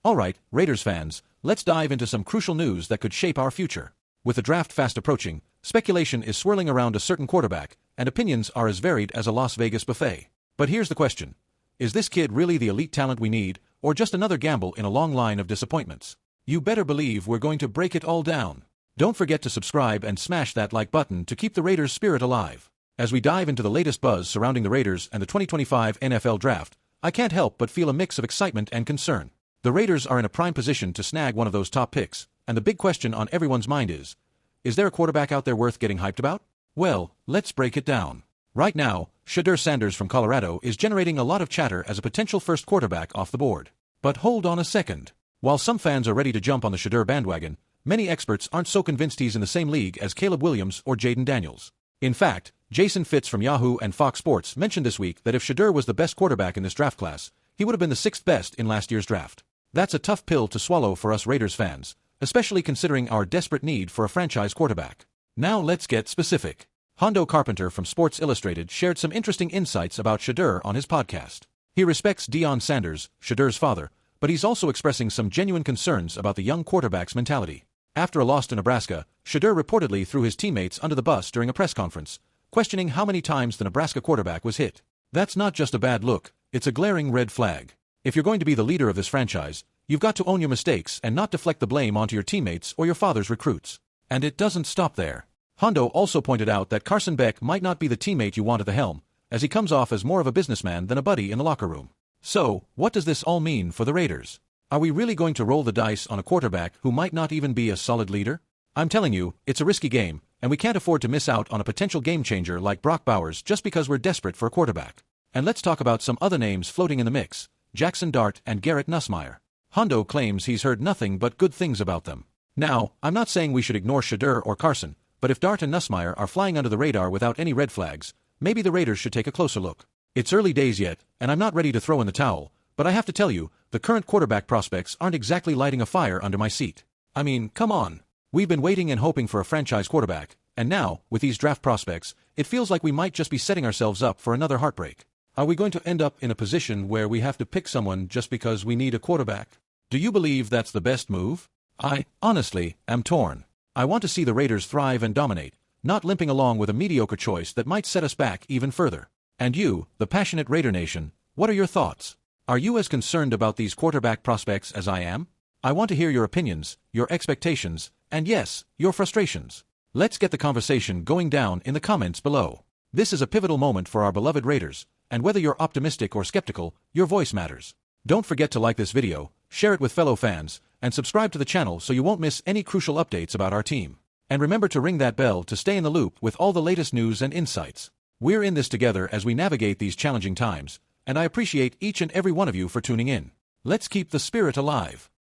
Alright, Raiders fans, let's dive into some crucial news that could shape our future. With the draft fast approaching, speculation is swirling around a certain quarterback, and opinions are as varied as a Las Vegas buffet. But here's the question. Is this kid really the elite talent we need, or just another gamble in a long line of disappointments? You better believe we're going to break it all down. Don't forget to subscribe and smash that like button to keep the Raiders spirit alive. As we dive into the latest buzz surrounding the Raiders and the 2025 NFL Draft, I can't help but feel a mix of excitement and concern. The Raiders are in a prime position to snag one of those top picks, and the big question on everyone's mind is there a quarterback out there worth getting hyped about? Well, let's break it down. Right now, Shedeur Sanders from Colorado is generating a lot of chatter as a potential first quarterback off the board. But hold on a second. While some fans are ready to jump on the Shedeur bandwagon, many experts aren't so convinced he's in the same league as Caleb Williams or Jaden Daniels. In fact, Jason Fitz from Yahoo and Fox Sports mentioned this week that if Shedeur was the best quarterback in this draft class, he would have been the 6th best in last year's draft. That's a tough pill to swallow for us Raiders fans, especially considering our desperate need for a franchise quarterback. Now let's get specific. Hondo Carpenter from Sports Illustrated shared some interesting insights about Shedeur on his podcast. He respects Deion Sanders, Shedeur's father, but he's also expressing some genuine concerns about the young quarterback's mentality. After a loss to Nebraska, Shedeur reportedly threw his teammates under the bus during a press conference, questioning how many times the Nebraska quarterback was hit. That's not just a bad look, it's a glaring red flag. If you're going to be the leader of this franchise, you've got to own your mistakes and not deflect the blame onto your teammates or your father's recruits. And it doesn't stop there. Hondo also pointed out that Carson Beck might not be the teammate you want at the helm, as he comes off as more of a businessman than a buddy in the locker room. So, what does this all mean for the Raiders? Are we really going to roll the dice on a quarterback who might not even be a solid leader? I'm telling you, it's a risky game, and we can't afford to miss out on a potential game-changer like Brock Bowers just because we're desperate for a quarterback. And let's talk about some other names floating in the mix. Jackson Dart and Garrett Nussmeier. Hondo claims he's heard nothing but good things about them. Now, I'm not saying we should ignore Shedeur or Carson, but if Dart and Nussmeier are flying under the radar without any red flags, maybe the Raiders should take a closer look. It's early days yet, and I'm not ready to throw in the towel, but I have to tell you, the current quarterback prospects aren't exactly lighting a fire under my seat. I mean, come on. We've been waiting and hoping for a franchise quarterback, and now, with these draft prospects, it feels like we might just be setting ourselves up for another heartbreak. Are we going to end up in a position where we have to pick someone just because we need a quarterback? Do you believe that's the best move? I, honestly, am torn. I want to see the Raiders thrive and dominate, not limping along with a mediocre choice that might set us back even further. And you, the passionate Raider Nation, what are your thoughts? Are you as concerned about these quarterback prospects as I am? I want to hear your opinions, your expectations, and yes, your frustrations. Let's get the conversation going down in the comments below. This is a pivotal moment for our beloved Raiders, and whether you're optimistic or skeptical, your voice matters. Don't forget to like this video, share it with fellow fans, and subscribe to the channel so you won't miss any crucial updates about our team. And remember to ring that bell to stay in the loop with all the latest news and insights. We're in this together as we navigate these challenging times, and I appreciate each and every one of you for tuning in. Let's keep the spirit alive.